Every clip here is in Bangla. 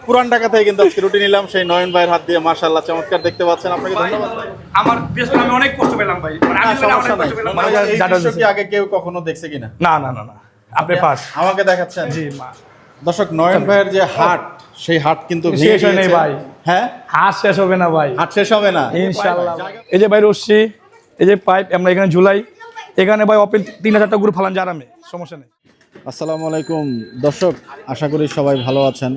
পুরান ঢাকা থেকে কিন্তু আজকে রুটি নিলাম সেই নয়ন ভাইয়ের হাত দিয়ে। মাশাআল্লাহ চমৎকার দেখতে পাচ্ছেন, আপনাকে ধন্যবাদ ভাই। আমার পেছনে আমি অনেক কষ্ট পেলাম ভাই, মানে আমি অনেক কষ্ট পেলাম। এই দৃশ্য কি আগে কেউ কখনো দেখছে কিনা? না না না না, আপনি পাস আমাকে দেখাচ্ছেন। জি মা। দর্শক, নয়ন ভাইয়ের যে হাট, সেই হাট কিন্তু শেষ হয় নাই ভাই। হ্যাঁ, হাত শেষ হবে না ভাই, হাট শেষ হবে না ইনশাআল্লাহ। এই যে ভাই রশ্মি, এই যে পাইপ আমরা এখানে ঝুলাই, এখানে ভাই ওপেন 3-4টা গ্রুপ ফালান যায় আরামে, সমস্যা নেই। আসসালামু আলাইকুম দর্শক, আশা করি সবাই ভালো আছেন।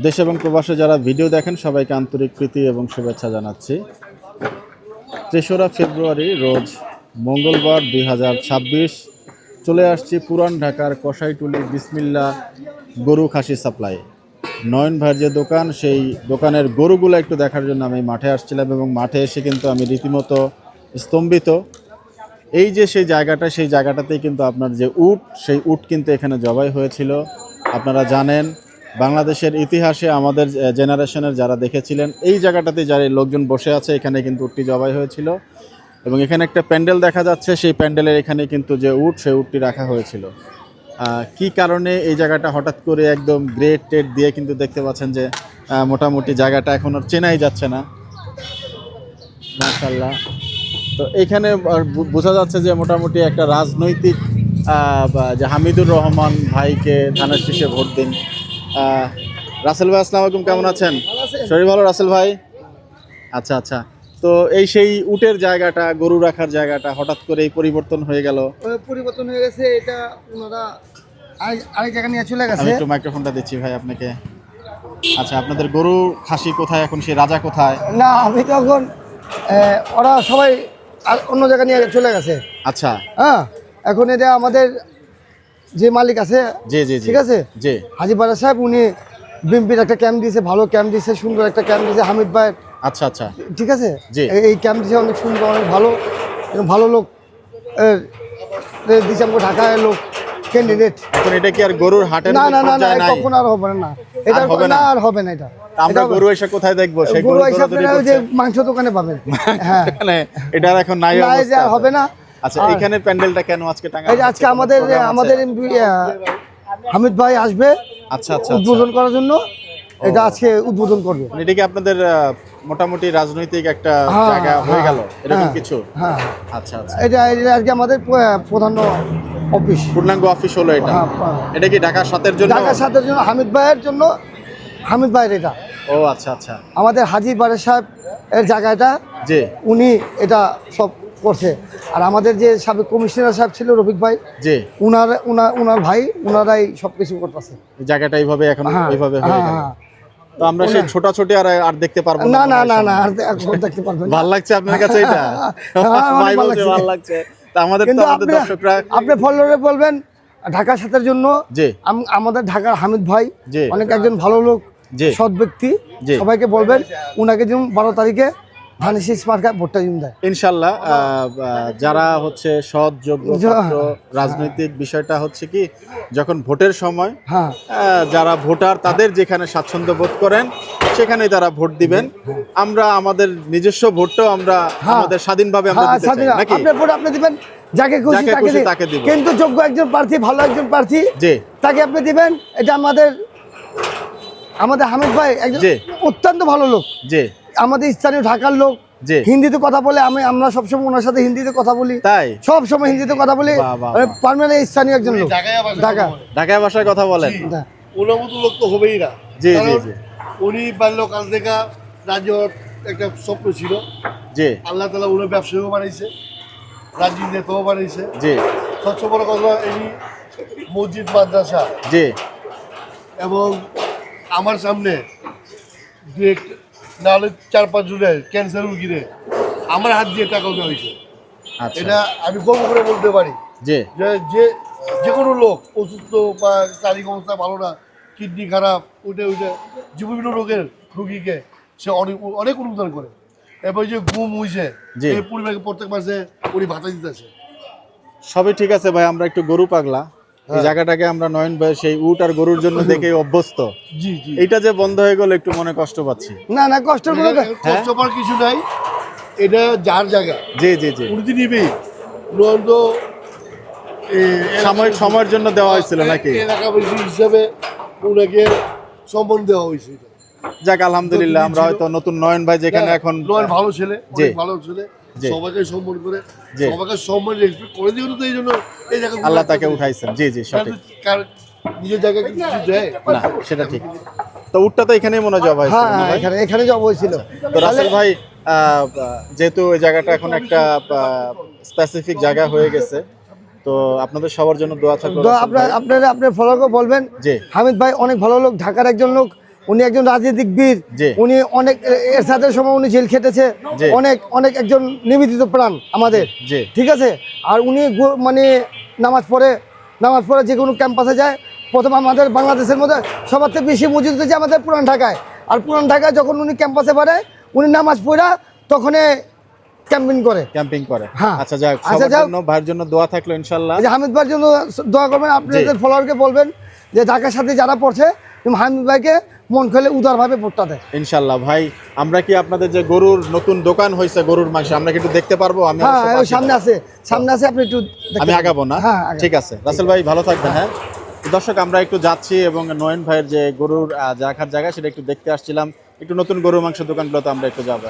দেশ এবং প্রবাসে যারা ভিডিও দেখেন সবাইকে আন্তরিক প্রীতি এবং শুভেচ্ছা জানাচ্ছি। 3রা ফেব্রুয়ারি রোজ মঙ্গলবার 2026 চলে আসছি পুরান ঢাকার কসাইটুলি বিসমিল্লাহ গরু খাসি সাপ্লাই। নয়ন ভাইয়ের যে দোকান, সেই দোকানের গরুগুলো একটু দেখার জন্য আমি মাঠে আসছিলাম এবং মাঠে এসে কিন্তু আমি রীতিমতো স্তম্ভিত। এই যে সেই জায়গাটা, সেই জায়গাটাতেই কিন্তু আপনার যে উট, সেই উট কিন্তু এখানে জবাই হয়েছিল। আপনারা জানেন বাংলাদেশের ইতিহাসে আমাদের জেনারেশনের যারা দেখেছিলেন, এই জায়গাটাতে যারা লোকজন বসে আছে এখানে কিন্তু উটটি জবাই হয়েছিল। এবং এখানে একটা প্যান্ডেল দেখা যাচ্ছে, সেই প্যান্ডেলের এখানে কিন্তু যে উট, সেই উটটি রাখা হয়েছিল। কি কারণে এই জায়গাটা হঠাৎ করে একদম গ্রেট টেট দিয়ে কিন্তু দেখতে পাচ্ছেন যে মোটামুটি জায়গাটা এখন আর চেনাই যাচ্ছে না। মাশাআল্লাহ। তো এইখানে বোঝা যাচ্ছে যে মোটামুটি একটা রাজনৈতিক যে হামিদুর রহমান ভাইকে ধানের শীষে ভোট দিন। রাসেল ভাই আসসালামু আলাইকুম, কেমন আছেন? শরীর ভালো রাসেল ভাই? আচ্ছা আচ্ছা। তো এই সেই উটের জায়গাটা, গরু রাখার জায়গাটা হঠাৎ করে এই পরিবর্তন হয়ে গেল। পরিবর্তন হয়ে গেছে, এটা ওনারা আরেক জায়গা নিয়ে চলে গেছে। আমি একটু মাইক্রোফোনটা দিচ্ছি ভাই আপনাকে। আচ্ছা, আপনাদের গরু খাসি কোথায় এখন, সেই রাজা কোথায়? না, আমি তখন ওরা সবাই অন্য জায়গা নিয়ে চলে গেছে। আচ্ছা, হ্যাঁ, এখন এটা আমাদের যে মালিক আছে, জি জি ঠিক আছে, জি, হাজি বারা সাহেব, উনি বিএমপির একটা ক্যাম্প দিয়েছে, ভালো ক্যাম্প দিয়েছে, সুন্দর একটা ক্যাম্প দিয়েছে হামিদ ভাই। আচ্ছা আচ্ছা, ঠিক আছে, জি। এই ক্যাম্প দিয়েছে অনেক সুন্দর, অনেক ভালো, ভালো লোক দিয়েছে আমাকে, ঢাকায় লোক ক্যান্ডিডেট। এখন এটা কি আর গরুর হাটের না না না না, পর্যায়ে নাই? কখন আর হবে না, এটা হবে না? না, আর হবে না। এটা আমরা গরু এসে কোথায় দেখবো? সেই গরু গরু হিসাব ওই যে মাংস দোকানে পাবেন। হ্যাঁ, মানে এটা আর এখন নাই না, এই যে অবস্থা। আর হবে না। আচ্ছা, এখানে প্যান্ডেলটা কেন আজকে টাঙানো? এই যে আজকে আমাদের হামিদ ভাই আসবে আচ্ছা আচ্ছা, উদ্বোধন করার জন্য, এটা আজকে উদ্বোধন করবে। এটা কি আপনাদের মোটামুটি রাজনৈতিক একটা হ্যাঁ, জায়গা হয়ে গেল এরকম হ্যাঁ, কিছু? হ্যাঁ, আচ্ছা আচ্ছা, এটা আর কি আমাদের প্রধান অফিস, পূর্ণাঙ্গ অফিস হলো এটা। হ্যাঁ, এটা কি ঢাকা 7-এর জন্য? ঢাকা 7-এর জন্য, হামিদ ভাইয়ের জন্য, হামিদ ভাইয়ের এটা। ও আচ্ছা আচ্ছা, আমাদের হাজি বারে সাহেব এর জায়গাটা, জি উনি এটা সব করছে। আর আমাদের যে সাবেক কমিশনার সাহেব ছিল রফিক ভাই, জি, উনার ভাই, উনারাই সবকিছু করতেছে। এই জায়গাটা এইভাবে এখন হ্যাঁ, এইভাবে হয়ে গেল। হ্যাঁ। তো আমরা সেই ছোটাছুটি আর দেখতে পারবো না না মনে না হয় না, সামনে। আর দেখতে পারবেন না। ভালো লাগছে আপনার কাছে এটা? হ্যাঁ, অনেক ভাই ভালো বলছে লাগছে। ভালো লাগছে। তা আমাদের তো কিন্তু আমাদের দর্শকরা আপনি ফলোরে বলবেন ঢাকা 7-এর জন্য, জি আমাদের ঢাকার হামিদ ভাই জি অনেক একজন ভালো লোক, জি সৎ ব্যক্তি, জি। সবাইকে বলবেন উনাকে যেমন 12 তারিখে ধানের শীষ মার্কায় ভোটটা দিন দেয়। ইনশাল্লাহ। যারা হচ্ছে সৎ যোগ্য পাত্র, রাজনৈতিক বিষয়টা হচ্ছে কি, যখন ভোটের সময় হ্যাঁ, যারা ভোটার তাদের যেখানে স্বাচ্ছন্দ্য বোধ করেন সেখানেই তারা ভোট দিবেন। আমরা আমাদের নিজস্ব ভোটটাও আমরা আমাদের স্বাধীনভাবে আমরা হ্যাঁ, দিতে চাই, নাকি? আপনার ভোট আপনি দিবেন যাকে খুশি যাকে খুশি তাকে তাকে দিব। কিন্তু যোগ্য একজন প্রার্থী, ভালো একজন প্রার্থী, জি তাকে আপনি দিবেন। এটা আমাদের হামিদ ভাই একজন জি। অত্যন্ত ভালো লোক, জি আমাদের স্থানীয় ঢাকার লোক, জি, হিন্দিতে কথা বলে। আমরা সবসময় ওনার সাথে হিন্দিতে কথা বলি, তাই সব সময় হিন্দিতে কথা বলি। বাহ, বাহ, বাহ। পার্মানেন্ট স্থানীয় একজন লোক, ঢাকা। ঢাকায় ভাষায় কথা বলেন? ওনার মতো লোক তো হবেই না। জি জি কারণ জি উনি বাল্যকাল থেকে রাজ্য একটা স্বপ্ন ছিল। জি আল্লাহ তালা উনি ব্যবসায়ীও বানাইছে, রাজনীতি নেতাও বানাইছে। জি সবচেয়ে বড় কথা, এই মসজিদ মাদ্রাসা জি এবং আমার সামনে নাহলে 4-5 জনের ক্যান্সার রুগীরে আমার হাত দিয়ে টাকা দেওয়া হয়েছে। আচ্ছা, এটা আমি গর্ব করে বলতে পারি জি যে যে কোনো লোক অসুস্থ বা শারীরিক অবস্থা ভালো না, কিডনি খারাপ, উঠে যে বিভিন্ন রোগের রুগীকে সে অনেক অনুদান করে। এরপর যে গুম হয়েছে, জি। এই পরিবারকে প্রত্যেক মাসে উনি ভাতা দিতেছে। সবই ঠিক আছে ভাই, আমরা একটু গরু পাগলা। এই জায়গাটাকে আমরা নয়ন ভাই সেই উট আর গরুর জন্য দেখে অভ্যস্ত। জি জি, এইটা যে বন্ধ হয়ে গেল একটু মনে কষ্ট পাচ্ছি। না না, কষ্ট করে কষ্ট পাওয়ার কিছু নাই, এটা যার জায়গা জি জি জি, উনি তো নিবেই। উনি তো সাময়িক সময়ের জন্য দেওয়া হয়েছিল নাকি? এলাকাবাসী হিসাবে ওনাকে সম্মান দেওয়া হয়েছে এটা। যাক আলহামদুলিল্লাহ, আমরা হয়তো নতুন নয়ন ভাই যেখানে এখন নয়ন ভালো ছেলে, জি। অনেক ভালো ছেলে, জি। সবাইকে সম্মান করে, জি। সবাইকে সম্মান রেসপেক্ট করে দিয়ে তো এই জন্য এই জায়গা আল্লাহ তাকে উঠাইছেন। জি জি সঠিক। নিজের জায়গায় কিছু দেয় না সেটা ঠিক। তো উটটা তো এখানেই মনে হয় জব হয়েছিল হ্যাঁ না ভাই? এখানে জব হয়েছিল। তো রাসেল ভাই যেহেতু এই জায়গাটা এখন একটা স্পেসিফিক জায়গা হয়ে গেছে, তো আপনাদের সবার জন্য দোয়া থাকলো। তো রাসেল ভাই। আপনার ফলোকে বলবেন জি। হামিদ ভাই অনেক ভালো লোক, ঢাকার একজন লোক, উনি একজন রাজনীতিবিদ, জি। উনি অনেক এর সাথে সময় উনি জেল খেটেছে, জি। অনেক অনেক একজন নিবেদিত প্রাণ আমাদের, জি। ঠিক আছে। আর উনি মানে নামাজ পড়ে যে কোনো ক্যাম্পাসে যায়, প্রথম আমাদের বাংলাদেশের মধ্যে সবার থেকে বেশি মসজিদ হচ্ছে আমাদের পুরান ঢাকায়। আর পুরান ঢাকায় যখন উনি ক্যাম্পাসে বাড়ে উনি নামাজ পড়া তখন ক্যাম্পিং করে। ক্যাম্পিং করে। হ্যাঁ। আচ্ছা যাক, আচ্ছা, সবার যাক। জন্য ভাইয়ের জন্য দোয়া থাকলো ইনশাআল্লাহ। এই যে হামিদ ভাইয়ের জন্য দোয়া করবেন, আপনাদের ফলোয়ারকে বলবেন যে ঢাকার সাথে যারা পড়ছে তুমি হামিদ ভাইকে মন খুলে উদারভাবে ভোটটা দেয়। ইনশাআল্লাহ। ভাই আমরা কি আপনাদের যে গরুর নতুন দোকান হয়েছে গরুর মাংস, আমরা কি একটু দেখতে পারবো? আমি হ্যাঁ অবশ্য ওই পাশে সামনে আছে আপনি একটু দেখতে আমি পারেন। আগাবো না? হ্যাঁ আগান। ঠিক আছে রাসেল ভাই, ভালো থাকবেন। হ্যাঁ দর্শক, আমরা একটু যাচ্ছি এবং নয়ন ভাইয়ের যে গরুর রাখার জায়গা সেটা একটু দেখতে আসছিলাম। একটু নতুন গরুর মাংস দোকানগুলোতে আমরা একটু যাবো।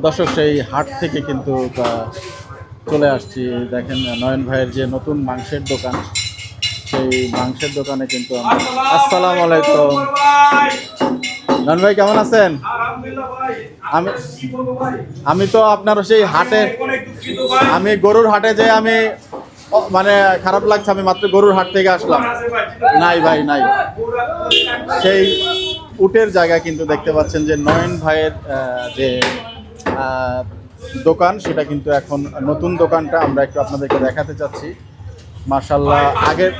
দর্শক সেই হাট থেকে কিন্তু চলে আসছি। দেখেন নয়ন ভাইয়ের যে নতুন মাংসের দোকান, সেই মাংসের দোকানে কিন্তু আসসালামু আলাইকুম। নয়ন ভাই কেমন আছেন? আমি তো আপনার সেই হাটে, আমি গরুর হাটে যে আমি মানে খারাপ লাগছে, আমি মাত্র গরুর হাট থেকে আসলাম। নাই ভাই নাই, সেই উটের জায়গা কিন্তু দেখতে পাচ্ছেন যে নয়ন ভাইয়ের যে দোকান সেটা কিন্তু এখন নতুন দোকানটা আমরা একটু আপনাদেরকে দেখাতে চাচ্ছি। মাশাআল্লাহ, আগের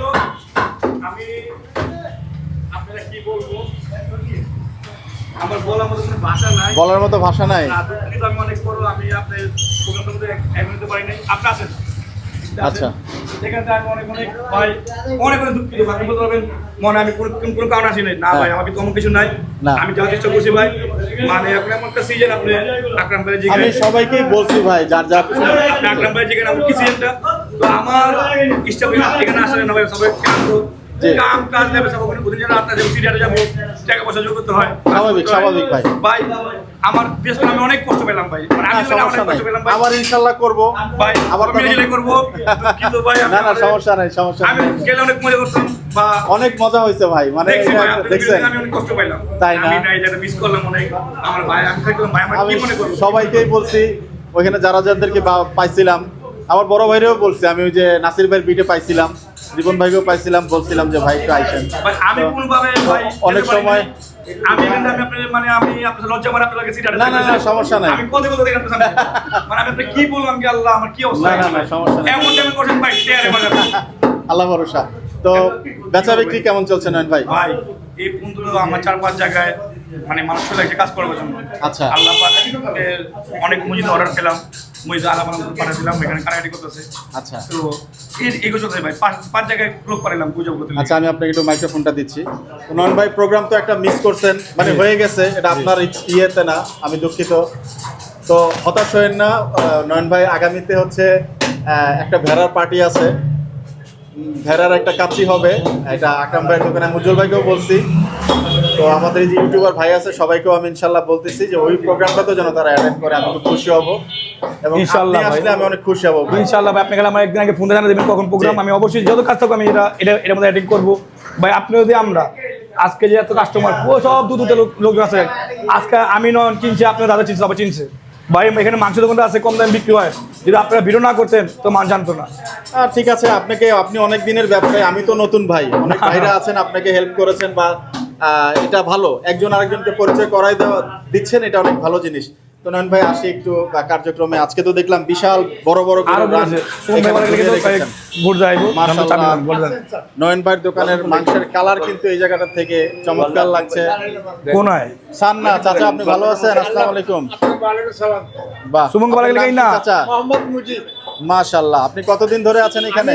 আমার বলার মতো কোনো ভাষা নাই, বলার মতো ভাষা নাই। দুঃখিত, আমি অনেক বড়, আমি আপনার প্রোগ্রামটার মধ্যে এক মিনিট পারি নাই। আপনি আছেন? আচ্ছা। সেখানে আমি অনেক ভাই অনেক দুঃখিত। আপনি বলতে পারবেন মনে আমি কোনো কারণ আসি নাই না ভাই, আমার কিন্তু তেমন কিছু নাই। না। আমি যাওয়ার চেষ্টা করছি ভাই, মানে আপনি এমন একটা সিজন, আপনি আকরাম ভাই আমি যেখানে সবাইকেই বলছি ভাই, যার যা আপনি আকরাম ভাই যেখানে আমার কি সিজনটা, তো আমার স্টাফ এখানে আসলে না ভাই, সবাই ক্লান্ত, জি। কাম কাজ নেবে সব, ওখানে ওদিন যেন আপনার যাবো, সিরিয়ালে যাবো, টাকা পয়সা যোগ করতে হয়। স্বাভাবিক ভাই। ভাই আমার বিশেষ করে আমি অনেক কষ্ট পেলাম ভাই, মানে আমি সমস্যা অনেক নাই, কষ্ট পেলাম ভাই। আবার ইনশাআল্লাহ করবো ভাই আবার আমি নিজে করবো, কিন্তু ভাই না না সমস্যা নাই, সমস্যা আমি নাই। গেলে অনেক মজা করতাম বা অনেক মজা হয়েছে ভাই, মানে দেখছি ভাই, এটা আপনাদের দেখছেন। ভিডিওতে আমি অনেক কষ্ট পাইলাম। তাই না? আমি নাই যেটা মিস করলাম অনেক, আমার ভাই আমি থাকলাম, ভাই আমার আমি কি মনে করবো? সবাইকেই বলছি, ওইখানে যারা যাদেরকে পাইছিলাম, আমার বড় ভাইরেও বলছি, আমি ওই যে নাসির ভাইয়ের বিটে পাইছিলাম, জীবন ভাইকেও পাইছিলাম, বলছিলাম যে ভাই একটু আইসেন। ভাই আমি তো কোনোভাবে ভাই অনেক সময় আমি এখানে আমি আপনার মানে আমি আপনার লজ্জা মানে আপনার কাছে না, না, না, সমস্যা নাই। আমি কথা বলতে দেখেন মানে আমি আপনাকে কি বললাম কি আল্লাহ আমার কি অবস্থা, না, না, না, সমস্যা নাই। এমন টাইমে করছেন ভাই টেয়ারে মানে আল্লাহ ভরসা। তো বেচা বিক্রি কেমন চলছে নয়ন ভাই? ভাই এই পর্যন্ত আমার 4-5 জায়গায় মানে মানুষ চলে এসে কাজ করার জন্য। আচ্ছা। আল্লাহ পাক অনেক মসজিদ অর্ডার পেলাম, মসজিদ আল্লাহ পাঠাছিলাম, এখানে কারাগারি করতেছে। আচ্ছা তো এগো চলছে ভাই, 5 জায়গায় লোক পাঠালাম গুজব করতে। আচ্ছা, আমি আপনাকে একটু মাইক্রোফোনটা দিচ্ছি। তো নয়ন ভাই প্রোগ্রাম তো একটা মিস করছেন, মানে হয়ে গেছে, এটা আপনার ইয়েতে না, আমি দুঃখিত। তো হতাশ হয়েন না নয়ন ভাই, আগামীতে হচ্ছে একটা ভেড়ার পার্টি আছে, ভেড়ার একটা কাচ্চি হবে, এটা আকরাম ভাইয়ের দোকানে, উজ্জ্বল ভাইকেও বলছি। তো আমাদের এই যে ইউটিউবার ভাই আছে সবাইকেও আমি ইনশাল্লাহ বলতেছি যে ওই প্রোগ্রামটাতেও যেন তারা অ্যাটেন্ড করে, আমি খুব খুশি হব এবং ইনশাআল্লাহ আপনি ভাই। আসলে আমি অনেক খুশি হব ভাই। ইনশাআল্লাহ ভাই, আপনি গেলে আমার একদিন আগে ফোন জানিয়ে দেবেন কখন প্রোগ্রাম, জি। আমি অবশ্যই যত কাজ থাকবো আমি এটার মধ্যে অ্যাটেন্ড করবো ভাই। আপনি যদি আমরা আজকে যে এত কাস্টমার ও সব দুটো লোক আছে, আজকে আমি নন চিনছি, আপনার দাদা চিনছে, সবাই চিনছে ভাই। এখানে মাংস দোকানটা আছে, কম দামে বিক্রি হয়, যদি আপনারা ভিডিও না করতেন তো মান জানতো না। ঠিক আছে, আপনি অনেক দিনের ব্যবসায়ী, আমি তো নতুন ভাই, অনেক ভাইরা আছেন আপনাকে হেল্প করেছেন, বা এটা ভালো একজন আরেকজনকে পরিচয় করাই দিচ্ছেন, এটা অনেক ভালো জিনিস। তো নয়ন ভাই আসি একটু কার্যক্রমে, আজকে তো দেখলাম বিশাল বড় বড় আরো বলেছে ভোট যাইবো নয়ন ভাইয়ের দোকানের মাংসের কালার কিন্তু এই জায়গাটা থেকে চমৎকার লাগছে। কোনায় সান না চাচা, আপনি ভালো আছেন? আসসালামু আলাইকুম। বাহ, সুমন ভালো লাগলে না চাচা মাশাআল্লাহ, আপনি কতদিন ধরে আছেন এখানে?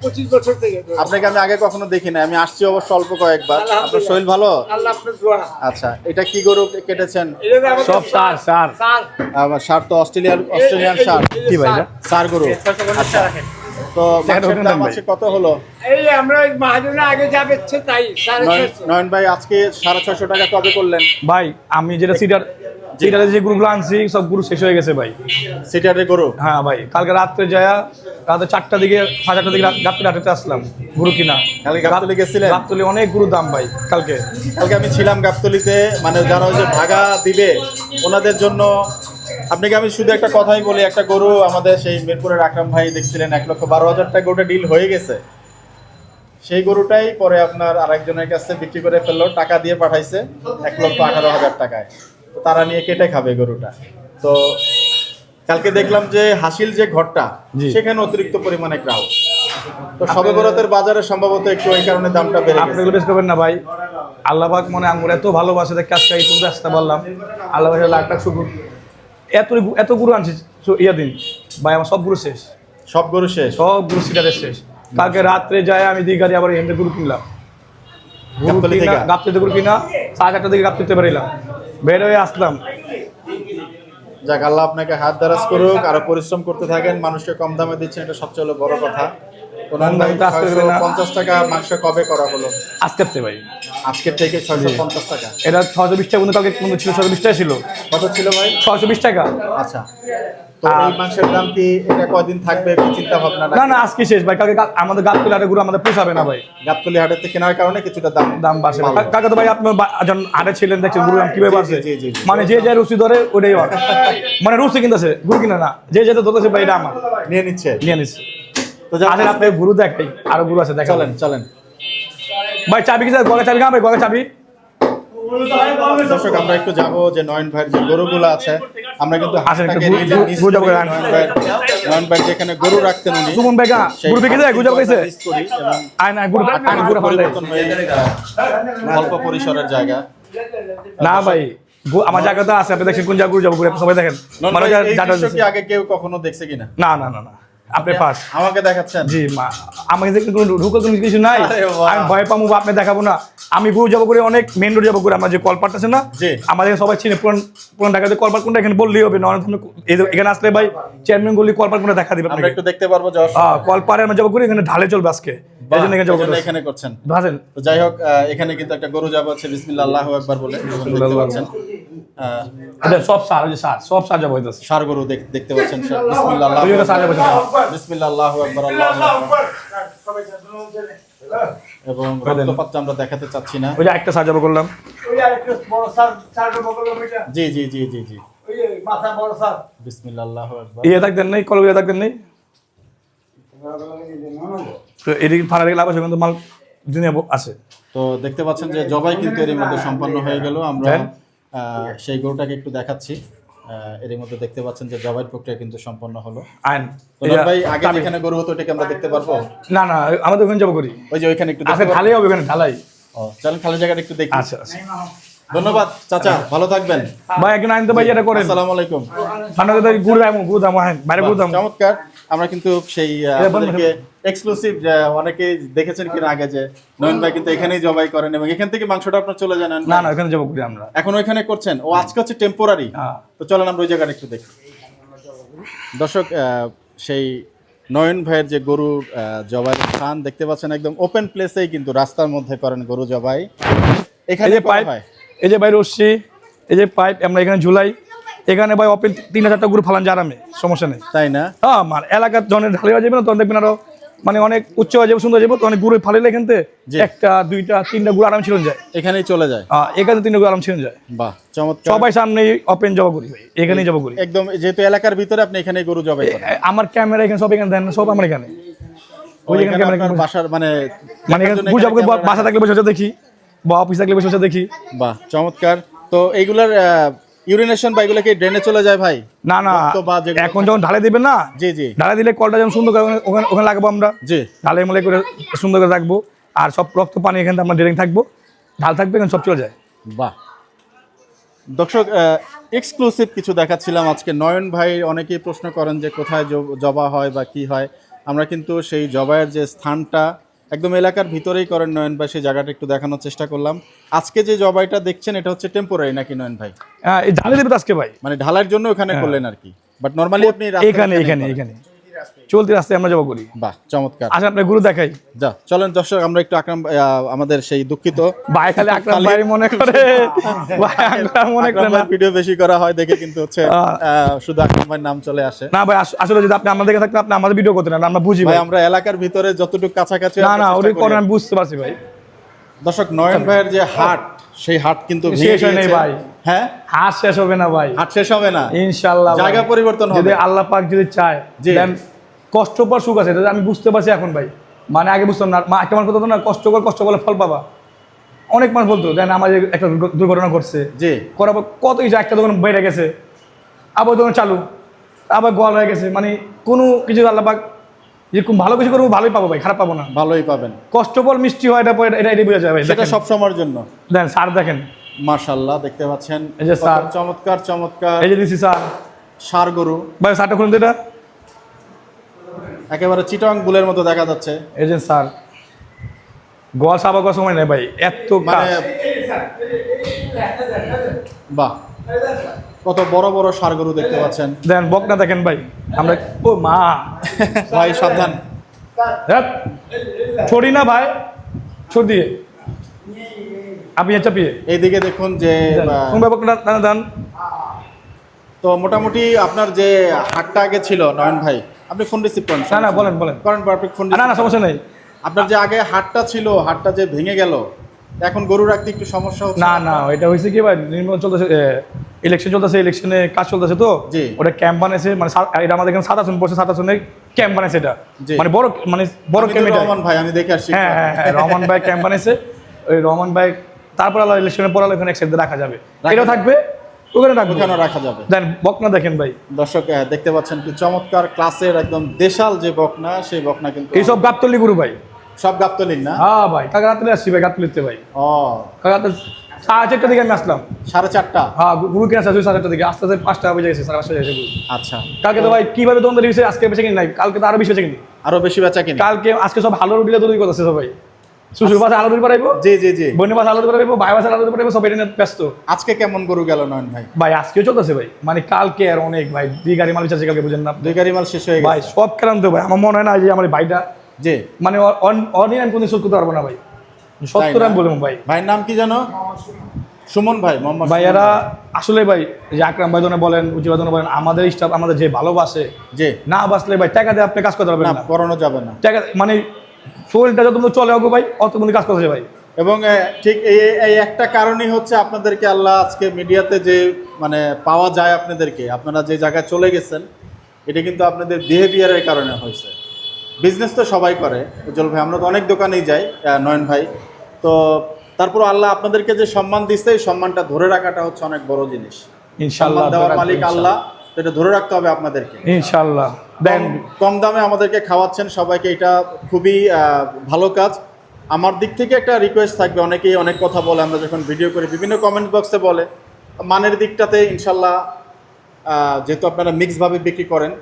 25 বছর থেকে। আপনাকে আমি আগে কখনো দেখি না, আমি আসছি অবশ্য অল্প কয়েকবার। আপনার শরীর ভালো? আল্লাহ আপনার দোয়া। আচ্ছা, এটা কি গরু কেটেছেন? সব সার আবার সার তো অস্ট্রেলিয়ান সার, কি ভাই এটা? সার গরু। আচ্ছা, তো মাংসের দাম আছে কত হলো? এই আমরা ওই মহাজনের আগে যা বেচছে তাই 650 নয়ন ভাই আজকে 650 টাকা কবে করলেন? ভাই আমি যেটা সিটারে যে গরুগুলো আনছি সব গরু শেষ হয়ে গেছে ভাই। সিটারে গরু? হ্যাঁ ভাই, কালকে রাত্রে যায় রাতে 4টার দিকে 4:30 দিকে গাবতলি হাটে আসলাম গরু কিনা। কালকে গাবতলী গেছিলেন? গাবতলি অনেক গরু দাম ভাই কালকে। আমি ছিলাম গাবতলীতে, মানে যারা ওই যে ভাগা দিবে ওনাদের জন্য। আপনাকে আমি শুধু একটা কথাই বলি, একটা গরু আমাদের সেই মিরপুরের আকরাম ভাই দেখছিলেন 1,12,000 টাকা গরুটা ডিল হয়ে গেছে। সেই গরুটাই পরে আপনার আরেকজনের কাছে বিক্রি করে ফেললো, টাকা দিয়ে পাঠাইছে 1,18,000 টাকায়। তো তারা নিয়ে কেটে খাবে গরুটা। তো কালকে দেখলাম যে হাসিল যে ঘরটা সেখানে অতিরিক্ত পরিমাণে ক্রাউড। তো সবে বরাতের বাজারে সম্ভবত একটু এই কারণে দামটা বেড়ে আপনি গেছে। এগুলো বেশ করবেন না ভাই, আল্লাহ পাক মনে আঙ্গুর এত ভালোবাসে দেখে আজকে এই পর্যন্ত আসতে পারলাম, আল্লাহ পাকের লাখ লাখ শুকর। এত গরু আনছি ইয়া দিন ভাই, আমার সব গরু শেষ, সব গরু শেষ? সব গরু সিটারের শেষ। কালকে রাত্রে যায় আমি দিঘারি আবার এখান থেকে গরু কিনলাম, গাবতলিতে গরু কিনা 4:30 দিকে গাবতলিতে বেরোলাম, বের হয়ে আসলাম। যাক, আল্লাহ আপনাকে হাত দারাজ করুক, আরো পরিশ্রম করতে থাকেন, মানুষকে কম দামে দিচ্ছেন, এটা সবচেয়ে হলো বড় কথা। কম দামে তো আজকে দেবে না। 650 টাকা মাংস কবে করা হলো? আজকে ভাই, আজকের থেকে 650 টাকা। এটা 620 টাকা পর্যন্ত কালকে পর্যন্ত ছিল, 620 টাকা ছিল। কত ছিল ভাই? 620 টাকা। আচ্ছা, তো এই মাংসের দাম কি এটা কয়দিন থাকবে কি চিন্তা ভাবনা? না আজকে শেষ ভাই, কালকে আমাদের গাবতলি হাটে গরু আমাদের পোষাবে না ভাই। গাবতলী হাটের থেকে কেনার কারণে কিছুটা দাম বাড়ছে। কালকে তো ভাই আপনার যখন হাটে ছিলেন দেখছেন গরু দাম কিভাবে বাড়ছে। জি। মানে যে যে রুচি ধরে ওটাই হয়, মানে রুচি কিনতেছে গরু কিনা না, যে যেটা ধরতেছে ভাই এটা আমার নিয়ে নিচ্ছে। তো আসলে আপনি গরু দেখাই, আরো গরু আছে দেখা। চলেন ভাই চাবি কি গলা চাবি ভাই, গলা চাবি। দর্শক, আমরা একটু যাবো যে নয়ন ভাইয়ের যে গরুগুলো আছে, আমরা কিন্তু আসেন একটা হাটটাকে নিলাম, নিজ গরু যাবো করে গান। নয়ন ভাই যেখানে গরু রাখতেন উনি, সুমন ভাই গরু বিকে যায়, গরু যাবো কইছে মিস করি এবং আয় না গরু পরিবর্তন হয়ে অল্প পরিসরের জায়গা। না ভাই, আমার জায়গাটা আছে, আপনি দেখছেন কোন জায়গা গরু যাবো ঘুরে সবাই দেখেন। মানে এই দৃশ্য কি আগে কেউ কখনো দেখছে কিনা? না আপনি ফার্স্ট আমাকে দেখাচ্ছেন? জি মা, আমাকে দেখতে কোনো ঢুকো কোনো কিছু নাই, আরে বাহ। আমি ভয় পাবো, আপনি দেখাবো না। আমি গরু যাবো করে অনেক মেন রোড যাবো করে, আমার যে কলপাট আছে না, জি। আমাদের সবাই চিনে পুরান ঢাকাতে কলপাট কোনটা, এখানে বললেই হবে। এখানে আসলে ভাই চেয়ারম্যান গলি কলপাট কোনটা দেখা দিবে আমরা একটু দেখতে পারবো যাওয়ার সময়? কলপাড়ে আমরা যাবো করে, এখানে ঢালে চলবে আজকে, এই জন্য এখানে যাবো করে। এখানে করছেন? ভাজেন তো যাই হোক, এখানে কিন্তু একটা গরু যাবো হচ্ছে বিসমিল্লাহ আল্লাহু আকবার বলে, দেখতে পাচ্ছেন সব সার, ওই যে সব সার যাবো হইতেছে। ষাঁড় গরু দেখতে পাচ্ছেন। বিসমিল্লাহ আল্লাহু ওই যে সার যাবো আকবার, বিসমিল্লাহ আল্লাহু আকবার, আল্লাহু আকবার। এবং রক্তপাতটা আমরা দেখাতে চাচ্ছি না। ওই যে একটা সার যাবো করলাম। ওই আরেকটা বড় সার বগল ওইটা জি ওই মাথা বড় সার বিসমিল্লাহ আল্লাহু আকবার। ইয়ে থাকতেন নেই, কল ইয়ে থাকতেন নেই, তো এদিকে ফাড়া দিকে লাভ আছে কিন্তু মাল দুনিয়া আছে। তো দেখতে পাচ্ছেন যে জবাই কিন্তু এর মধ্যে সম্পন্ন হয়ে গেল। আমরা সেই গরুটাকে একটু দেখাচ্ছি। এর মধ্যে দেখতে পাচ্ছেন যে জবাই প্রক্রিয়া কিন্তু সম্পন্ন হলো। আইন তো ভাই, আগে যেখানে গরু হতো ওটাকে আমরা দেখতে পারবো? না আমাদের ওখানে যাবো করি, ওই যে ওইখানে একটু আচ্ছা ঢালাই হবে ওখানে ঢালাই। ও চলেন খালি জায়গাটা একটু দেখি। আচ্ছা ধন্যবাদ চাচা, ভালো থাকবেন। ভাই একদিন আইন তো ভাই এটা করেন। আসসালামু আলাইকুম। ঠান্ডা গুড় দাম হ্যাঁ বাইরে গুড় দাম। চমৎকার। আমরা কিন্তু সেই আপনাদেরকে এক্সক্লুসিভ, অনেকে দেখেছেন কিনা আগে, যে নয়ন ভাই কিন্তু এখানেই জবাই করেন এবং এখান থেকে মাংসটা আপনার চলে যায়। না ওখানে যাবো করি আমরা, এখন ওইখানে করছেন? ও আজকে হচ্ছে টেম্পোরারি। তো চলেন আমরা ওই জায়গাটা একটু দেখি। দর্শক, সেই নয়ন ভাইয়ের যে গরু জবাইয়ের স্থান দেখতে পাচ্ছেন, একদম ওপেন প্লেসেই কিন্তু রাস্তার মধ্যে করেন গরু জবাই। এখানে পাইপ, এই যে ভাই রশ্মি, এই যে পাইপ আমরা এখানে ঝুলাই, এখানে ভাই ওপেন 3,000টা গরু ফালান যায় আরামে, সমস্যা নেই। তাই না? হ্যাঁ, আমার এলাকার জনের ঢালি হয়ে যাবে না, তখন দেখবেন আরো মানে অনেক উচ্চ হয়ে যাবে, সুন্দর হয়ে যাবে। তো অনেক গরু ফালিলে এখান থেকে 1টা 2টা 3টা গরু আরাম ছিলেন যায়, এখানেই চলে যায়। এখানে 3টা গরু আরাম ছিলেন যায়। বাহ, চমৎকার। সবাই সামনে ওপেন জবা করি ভাই, এখানেই জবা করি একদম, যেহেতু এলাকার ভিতরে আপনি এখানেই গরু জবাই করেন। আমার ক্যামেরা এখানে সব এখানে দেন, সব আমার এখানে। ওই এখানে এখানে ক্যামেরা আপনার বাসার মানে এখানে গরু জবা করি, বাসা থাকলে বসে দেখি বা অফিস থাকলে বসে দেখি। বাহ, চমৎকার। তো এইগুলার ইউরিনেশন বা এগুলো কি ড্রেনে চলে যায় ভাই? না এখন যখন ঢালে দিবেন না, জি ঢালে দিলে কলটা যেমন সুন্দর করে ওখানে লাগাবো আমরা, জি, ঢালে মলে করে সুন্দর করে রাখবো, আর সব রক্ত পানি এখানে আমরা ড্রেন থাকবো, ঢাল থাকবে, এখানে সব চলে যায়। বাহ। দর্শক, এক্সক্লুসিভ কিছু দেখাচ্ছিলাম আজকে। নয়ন ভাই অনেকেই প্রশ্ন করেন যে কোথায় জবা হয় বা কি হয়। আমরা কিন্তু সেই জবাইয়ের যে স্থানটা একদম এলাকার ভিতরেই করেন নয়ন ভাই, সেই জায়গাটা একটু দেখানোর চেষ্টা করলাম। আজকে যে জবাইটা দেখছেন এটা হচ্ছে টেম্পোরারি নাকি নয়ন ভাই? এই ঢালে দেবে আজকে ভাই, মানে ঢালার জন্য ওখানে করলেন আর কি, বাট নরমালি আপনি এখানে চলতি রাস্তায় আমরা যাবো করি। বাহ, চমৎকার। আসেন আপনি গুরু দেখাই। যা চলেন দর্শক, আমরা একটু আকরাম আমাদের সেই দুঃখিত ভাই খালি আকরাম ভাই মনে করে, ভাই আকরাম মনে করে না। ভিডিও বেশি করা হয় দেখে কিন্তু হচ্ছে শুধু আকরাম ভাইয়ের নাম চলে আসে। না ভাই আসলে যদি আপনি আমাদের থাকতেন আপনি আমাদের ভিডিও করতেন না, আমরা বুঝি ভাই ভাই। আমরা এলাকার ভিতরে যতটুকু কাছাকাছি না না আমরা ওরে চেষ্টা করেন করি। আমি বুঝতে পারছি ভাই। দর্শক নয়ন ভাইয়ের যে হাট, সেই হাট কিন্তু ভেঙে শেষ হয় নাই গিয়েছে। ভাই। হ্যাঁ, হাত শেষ হবে না ভাই, হাট শেষ হবে না, ইনশাআল্লাহ ভাই। জায়গা পরিবর্তন হবে। যদি আল্লাহ পাক যদি চায়, জি। দেন কষ্ট পর সুখ আছে, এটা আমি বুঝতে পারছি এখন ভাই। মানে আগে বুঝতাম না, মা একটা মানুষ কথা না, কষ্ট করলে ফল পাবা। অনেক মানুষ বলতো দেন আমার একটা দুর্ঘটনা ঘটছে, জি, করার পর কত কিছু, একটা দোকান বেড়ে গেছে, আবার দোকান চালু, আবার গোয়াল হয়ে গেছে। মানে কোনো কিছু আল্লাহ পাক যে খুব ভালো কিছু করবো ভালোই পাবো ভাই, খারাপ পাবো না। ভালোই পাবেন। কষ্ট ফল মিষ্টি হয়, এটা এটাই বোঝা যায় ভাই। সেটা দেখেন, সব সময়ের জন্য। দেন স্যার দেখেন, মাশাআল্লাহ, দেখতে পাচ্ছেন এই যে কত স্যার। চমৎকার চমৎকার এই যে দিছি স্যার, ষাঁড় গরু, ভাই স্যারটা খুলুন তো এটা। একেবারে চিটাং বুলের মতো দেখা যাচ্ছে। এই যে স্যার, গোয়াল সাবা করার সময় নেই ভাই, এত মানে কাজ। বাহ, কত বড় বড় ষাঁড় গরু দেখতে পাচ্ছেন। দেন বকনা দেখেন ভাই, আমরা ও মা ভাই সাবধান। ধ্যাৎ, ছড়ি না ভাই, ছড় দিয়ে আপনি চাপিয়ে এইদিকে দেখুন যে শুনবে বকনা দেন। তো মোটামুটি আপনার যে হাটটা আগে ছিল নয়ন ভাই, আপনি ফোন রিসিভ করেন? না না বলেন বলেন, করেন, পারফেক্ট ফোন। না না সমস্যা নেই। আপনার যে আগে হাটটা ছিল, হাটটা যে ভেঙে গেল, এখন গরু রাখতে একটু সমস্যা হচ্ছে? না না এটা হয়েছে কি ভাই, নির্মাণ চলতেছে, ইলেকশন চলতেছে, ইলেকশনে কাজ চলতেছে তো, জি। ওটা ক্যাম্প বানাইছে, মানে এটা আমাদের এখানে 7 আসন পড়ছে, 7 আসনে ক্যাম্প বানাইছে এটা, জি। মানে বড় ক্যাম্প এটা। রহমান ভাই, আমি দেখে আসছি। হ্যাঁ হ্যাঁ হ্যাঁ, রহমান ভাই ক্যাম্প বানাইছে, ওই রহমান ভাই তারপর আল্লাহ ইলেকশনের পর এখানে একসাথে রাখা যাবে, এটাও থাকবে, ওখানে রাখবে, ওখানে রাখা যাবে। দেন বকনা দেখেন ভাই, দর্শক দেখতে পাচ্ছেন কি চমৎকার ক্লাসের একদম দেশাল যে বকনা, সেই বকনা কিন্তু এইসব গাবতলি গুরু ভাই। সব গাবতলির না? হ্যাঁ ভাই, কাকা রাত্রে আসছি ভাই, গাবতলিতে ভাই, ও, কাকা রাত্রে 4:30টার দিকে আমি আসলাম। 4:30। হ্যাঁ গুরু কিনে আসছে 4:30টার দিকে, আস্তে আস্তে 5টা বেজে গেছে, 5:30 বেজে গেছে। আচ্ছা, কালকে তো ভাই কিভাবে দ্বন্দ্ব দিয়েছে, আজকে বেঁচে কিনি নাই, কালকে তো আরো বেশি বেঁচে কিনি, আরো বেশি বেচা কিনি? কালকে আজকে সব হালো রুটিলে তৈরি করতেছে সবাই, শ্বশুর পাশে আলো রুটি বাড়াইবো, জি জি জি। বোনের পাশে আলো রুটি বাড়াইবো, ভাই পাশে আলো রুটি বাড়াইবো, সব এটা নিয়ে ব্যস্ত। আজকে কেমন গরু গেল নয়ন ভাই? ভাই আজকেও চলতেছে ভাই, মানে কালকে আর অনেক ভাই, 2 গাড়ি মাল চাচ্ছে কালকে, বুঝেন না আপনি? 2 গাড়ি মাল শেষ হয়ে ভাই গেছে? সব ক্রান্ত ভাই, আমার মনে হয় না যে আমার এই ভাইটা জি। মানে অনিয়ন আমি কোনদিন শোধ করতে পারবো না ভাই, সত্য তাই না? আমি বলবো ভাই। ভাইয়ের নাম কি জানো? সুমন ভাই, মোহাম্মদ ভাই সুমন এরা ভাই। আসলে ভাই, যে আকরাম ভাই বলেন, উজি ভাই বলেন, আমাদের স্টাফ আমাদের যে ভালোবাসে, জি। না বাসলে ভাই টাকা দিয়ে আপনি কাজ করতে পারবেন না, না, করানো যাবে না। টাকা মানে শরীরটা যত চলে অগো ভাই, অত মধ্যে কাজ করতেছে ভাই। এবং ঠিক এই একটা কারণই হচ্ছে আপনাদেরকে আল্লাহ আজকে মিডিয়াতে যে মানে পাওয়া যায় আপনাদেরকে, আপনারা যে জায়গায় চলে গেছেন, এটা কিন্তু আপনাদের বিহেভিয়ারের কারণে হয়েছে। বিজনেস তো সবাই করে উজ্জ্বল ভাই, আমরা তো অনেক দোকানেই যাই নয়ন ভাই, তো তারপর আল্লাহ আপনাদেরকে যে সম্মান দিচ্ছে, এই সম্মানটা ধরে রাখাটা হচ্ছে অনেক বড় জিনিস। ইনশাআল্লাহ সম্মান দেওয়ার মালিক আল্লাহ, তো এটা ধরে রাখতে হবে আপনাদেরকে। ইনশাআল্লাহ দেন কম দামে আমাদেরকে খাওয়াচ্ছেন সবাইকে, এটা খুবই ভালো কাজ। আমার দিক থেকে একটা রিকোয়েস্ট থাকবে, অনেকেই অনেক কথা বলে, আমরা যখন ভিডিও করি বিভিন্ন কমেন্ট বক্সে বলে, মানের দিকটাতে ইনশাল্লাহ যেহেতু আপনারা মিক্সভাবে বিক্রি করেন,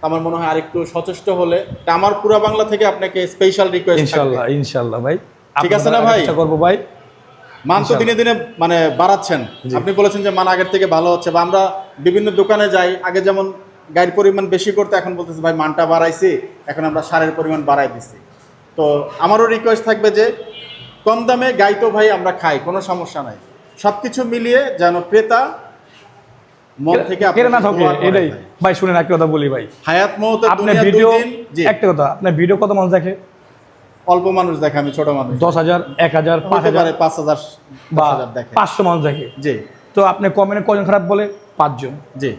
আমার মনে হয় আরেকটু সচেষ্ট হলে, এটা আমার পুরো বাংলা থেকে আপনাকে স্পেশাল রিকোয়েস্ট থাকবে। ইনশাআল্লাহ ইনশাআল্লাহ ভাই, ঠিক আছে না ভাই? চেষ্টা করবো ভাই। মান তো দিনে দিনে মানে বাড়াচ্ছেন, আপনি বলেছেন যে মান আগের থেকে ভালো হচ্ছে, বা আমরা বিভিন্ন দোকানে যাই, আগে যেমন গাড়ির পরিমাণ বেশি করতে, এখন বলতেছে ভাই মানটা বাড়াইছি, এখন আমরা সারের পরিমাণ বাড়াই দিচ্ছি। তো আমারও রিকোয়েস্ট থাকবে যে কম দামে গাই তো ভাই আমরা খাই, কোনো সমস্যা নাই, সব কিছু মিলিয়ে যেন ক্রেতা মন থেকে কেন না থাকে, দোয়া করে এটাই ভাই। ভাই। শুনেন একটা কথা বলি ভাই, হায়াত মওতের আপনার দুনিয়া ভিডিও, 2 দিন। জি, একটা কথা, আপনার ভিডিও কত মানুষ দেখে? অল্প মানুষ দেখে, আমি ছোট মানুষ, 10,000, 1,000, 5,000 5,000 বা 10,000 দেখে। 500 মানুষ দেখে। জি তো আপনি কমেন্টে কজন খারাপ বলে? 5 জন। জি,